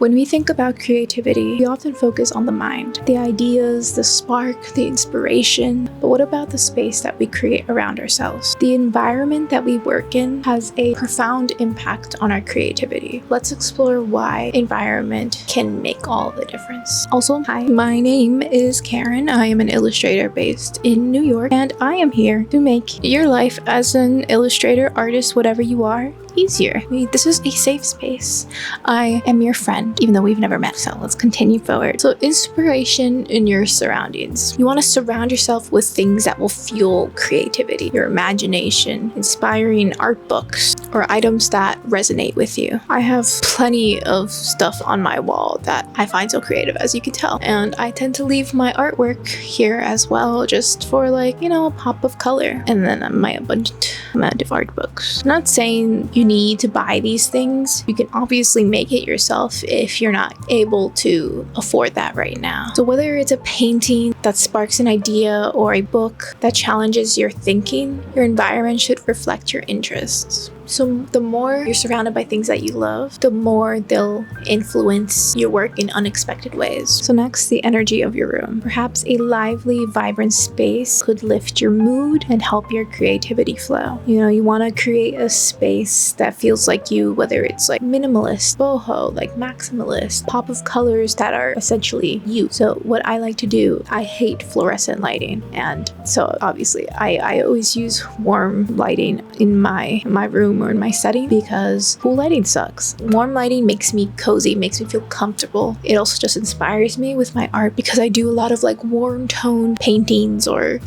When we think about creativity, we often focus on the mind, the ideas, the spark, the inspiration. But what about the space that we create around ourselves? The environment that we work in has a profound impact on our creativity. Let's explore why environment can make all the difference. Also, hi, my name is Karen. I am an illustrator based in New York, and I am here to make your life as an illustrator, artist, whatever you are, easier. This is a safe space. I am your friend, even though we've never met, so let's continue forward. So inspiration in your surroundings. You want to surround yourself with things that will fuel creativity, your imagination, inspiring art books, or items that resonate with you. I have plenty of stuff on my wall that I find so creative, as you can tell, and I tend to leave my artwork here as well, just for a pop of color, and then my abundant amount of art books. I'm not saying you need to buy these things. You can obviously make it yourself if you're not able to afford that right now. So whether it's a painting that sparks an idea or a book that challenges your thinking, your environment should reflect your interests. So the more you're surrounded by things that you love, the more they'll influence your work in unexpected ways. So next, the energy of your room. Perhaps a lively, vibrant space could lift your mood and help your creativity flow. You want to create a space that feels like you, whether it's like minimalist, boho, like maximalist, pop of colors that are essentially you. So what I like to do, I hate fluorescent lighting. And so obviously I always use warm lighting in my room or in my setting, because cool lighting sucks. Warm lighting makes me cozy, makes me feel comfortable. It also just inspires me with my art, because I do a lot of warm toned paintings, or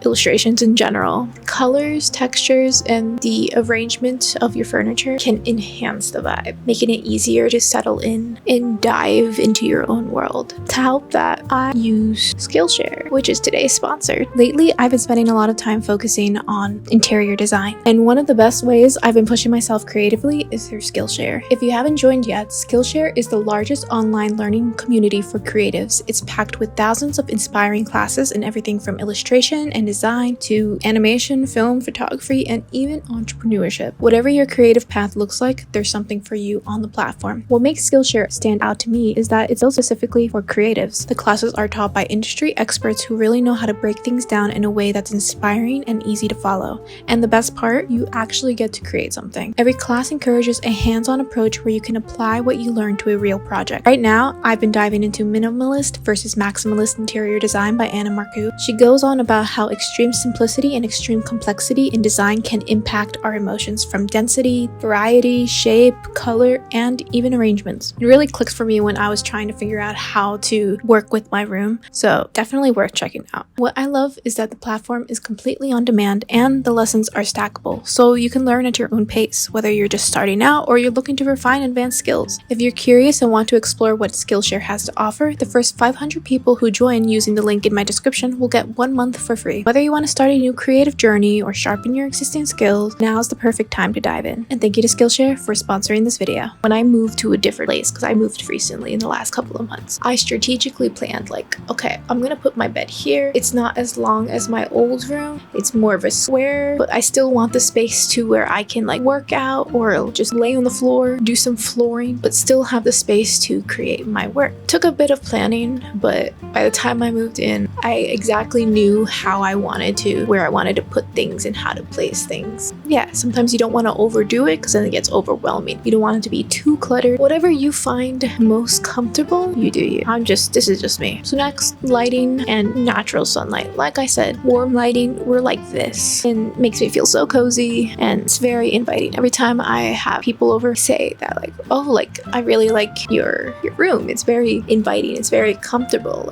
illustrations in general. Colors, textures, and the arrangement of your furniture can enhance the vibe, making it easier to settle in and dive into your own world. To help that, I use Skillshare, which is today's sponsor. Lately, I've been spending a lot of time focusing on interior design, and one of the best ways I've been pushing myself creatively is through Skillshare. If you haven't joined yet, Skillshare is the largest online learning community for creatives. It's packed with thousands of inspiring classes in everything from illustration and design to animation, film, photography, and even entrepreneurship. Whatever your creative path looks like, there's something for you on the platform. What makes Skillshare stand out to me is that it's built specifically for creatives. The classes are taught by industry experts who really know how to break things down in a way that's inspiring and easy to follow. And the best part, you actually get to create something. Every class encourages a hands-on approach where you can apply what you learn to a real project. Right now, I've been diving into minimalist versus maximalist interior design by Anna Marcoux. She goes on about how extreme simplicity and extreme complexity in design can impact our emotions, from density, variety, shape, color, and even arrangements. It really clicked for me when I was trying to figure out how to work with my room, so definitely worth checking out. What I love is that the platform is completely on demand and the lessons are stackable, so you can learn at your own pace, whether you're just starting out or you're looking to refine advanced skills. If you're curious and want to explore what Skillshare has to offer, the first 500 people who join using the link in my description will get 1 month for free. Whether you want to start a new creative journey or sharpen your existing skills, now's the perfect time to dive in. And thank you to Skillshare for sponsoring this video. When I moved to a different place, because I moved recently in the last couple of months, I strategically planned okay, I'm gonna put my bed here. It's not as long as my old room. It's more of a square, but I still want the space to where I can work out or just lay on the floor, do some flooring, but still have the space to create my work. Took a bit of planning, but by the time I moved in, I exactly knew where I wanted to put things and how to place things. Yeah, sometimes you don't want to overdo it because then it gets overwhelming. You don't want it to be too cluttered. Whatever you find most comfortable, you do you. This is just me. So next, lighting and natural sunlight. Like I said, warm lighting, we're like this, and makes me feel so cozy, and it's very inviting. Every time I have people over say that I really like your room. It's very inviting. It's very comfortable.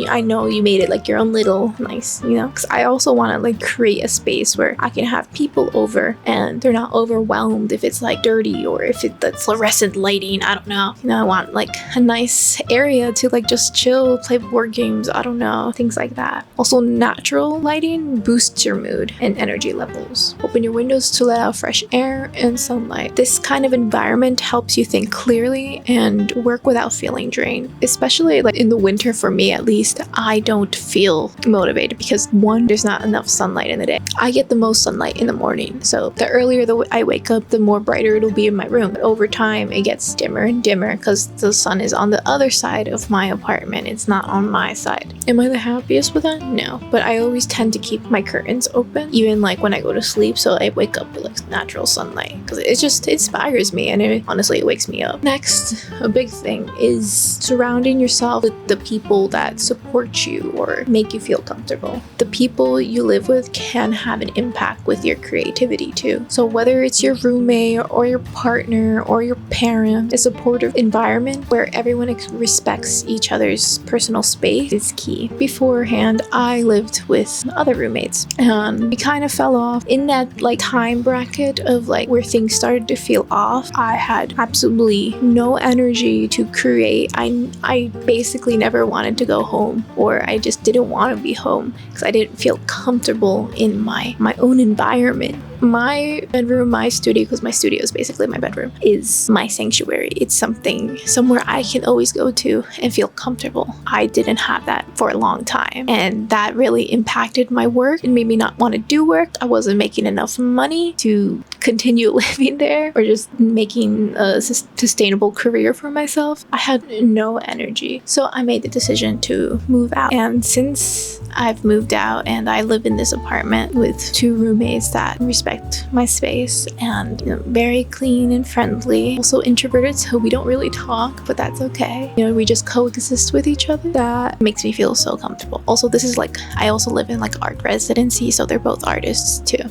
I know you made it your own little nice, because I also want to create a space where I can have people over and they're not overwhelmed if it's dirty or if it's the fluorescent lighting. I don't know. I want a nice area to just chill, play board games. I don't know, things like that. Also, natural lighting boosts your mood and energy levels. Open your windows to let out of fresh air and sunlight. This kind of environment helps you think clearly and work without feeling drained. Especially like in the winter, for me at least, I don't feel motivated because one, there's not enough sunlight in the day. I get the most sunlight in the morning, so the earlier I wake up, the more brighter it'll be in my room. But over time, it gets dimmer and dimmer because the sun is on the other side of my apartment. It's not on my side. Am I the happiest with that? No. But I always tend to keep my curtains open, even like when I go to sleep, so I wake up with like natural sunlight because it just inspires me, and honestly it wakes me up. Next, a big thing is surrounding yourself with the people that support you or make you feel comfortable. The people you live with can have an impact with your creativity too. So whether it's your roommate or your partner or your parent, a supportive environment where everyone respects each other's personal space is key. Beforehand, I lived with other roommates, and we kind of fell off in that like time bracket of like where things started to feel off. I had absolutely no energy to create. I basically never wanted to go home, or I just didn't want to be home because I didn't feel comfortable in my own environment. My bedroom, my studio, because my studio is basically my bedroom, is my sanctuary. It's somewhere I can always go to and feel comfortable. I didn't have that for a long time, and that really impacted my work and made me not want to do work. I wasn't making enough money to continue living there or just making a sustainable career for myself. I had no energy, so I made the decision to move out. And since I've moved out and I live in this apartment with two roommates that respect my space and very clean and friendly, also introverted, so we don't really talk, but that's okay. We just coexist with each other. That makes me feel so comfortable. Also, this is like, I also live in like art residency, so they're both artists too.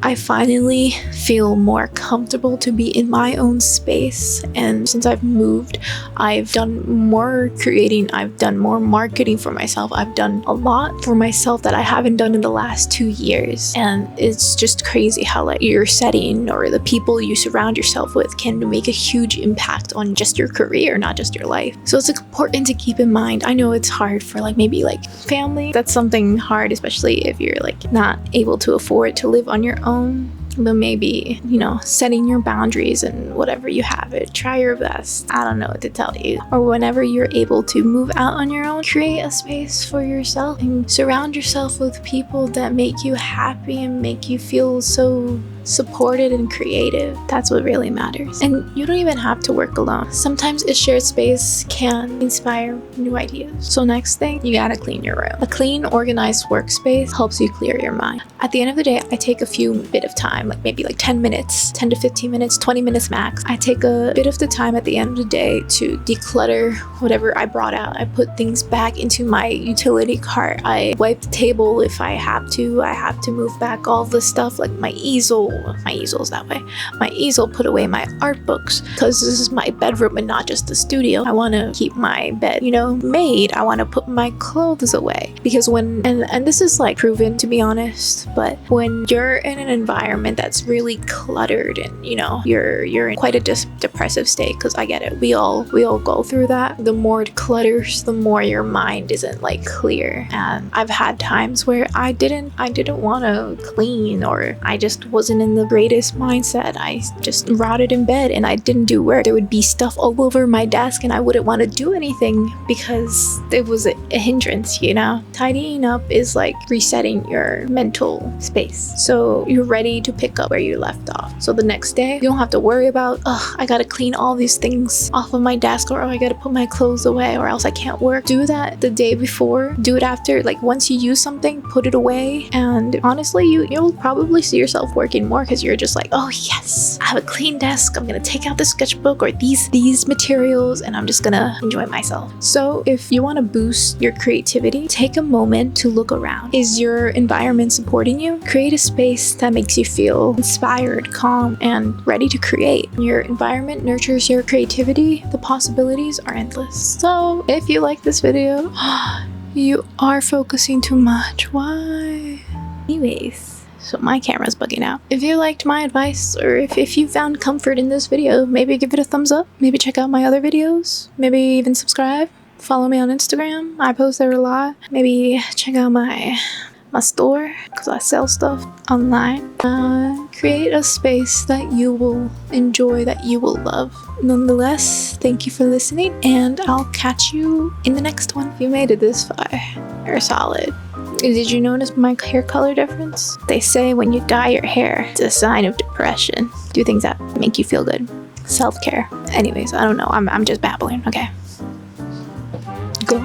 I finally feel more comfortable to be in my own space, and since I've moved, I've done more creating, I've done more marketing for myself, I've done a lot for myself that I haven't done in the last 2 years. And it's just crazy how like your setting or the people you surround yourself with can make a huge impact on just your career, not just your life. So it's important to keep in mind. I know it's hard for like maybe like family. That's something hard, especially if you're like not able to afford to live on your own. But maybe, setting your boundaries and whatever you have it, try your best. I don't know what to tell you. Or whenever you're able to move out on your own, create a space for yourself and surround yourself with people that make you happy and make you feel so supported and creative. That's what really matters. And you don't even have to work alone. Sometimes a shared space can inspire new ideas. So next thing, you gotta clean your room. A clean, organized workspace helps you clear your mind. At the end of the day, I take a bit of time, like maybe like 10 minutes, 10 to 15 minutes, 20 minutes max. I take a bit of the time at the end of the day to declutter whatever I brought out. I put things back into my utility cart. I wipe the table if I have to. I have to move back all the stuff like my easel. My easel's that way. My easel, put away my art books because this is my bedroom and not just the studio. I want to keep my bed, made. I want to put my clothes away because and this is like proven to be honest, but when you're in an environment that's really cluttered and you're in quite a depressive state, because I get it, we all go through that. The more it clutters, the more your mind isn't like clear. And I've had times where I didn't want to clean, or I just wasn't in the greatest mindset. I just rotted in bed and I didn't do work. There would be stuff all over my desk and I wouldn't want to do anything because it was a hindrance. Tidying up is like resetting your mental space, so you're ready to pick up where you left off. So the next day, you don't have to worry about, I gotta clean all these things off of my desk, or I gotta put my clothes away, or else I can't work. Do that the day before. Do it after. Like once you use something, put it away, and honestly, you'll probably see yourself working more because you're just like, oh yes, I have a clean desk. I'm gonna take out the sketchbook or these materials, and I'm just gonna enjoy myself. So if you want to boost your creativity, take a moment to look around. Is your environment supporting you? Create a space that makes you feel inspired, calm, and ready to create. Your environment nurtures your creativity. The possibilities are endless. So if you like this video, you are focusing too much. Why? Anyways, so my camera's bugging out. If you liked my advice, or if you found comfort in this video, maybe give it a thumbs up. Maybe check out my other videos. Maybe even subscribe. Follow me on Instagram. I post there a lot. Maybe check out my my store because I sell stuff online. Create a space that you will enjoy, that you will love. Nonetheless, thank you for listening, and I'll catch you in the next one. If you made it this far, you're solid. Did you notice my hair color difference? They say when you dye your hair, it's a sign of depression. Do things that make you feel good. Self-care. Anyways, I don't know. I'm just babbling, okay? Go.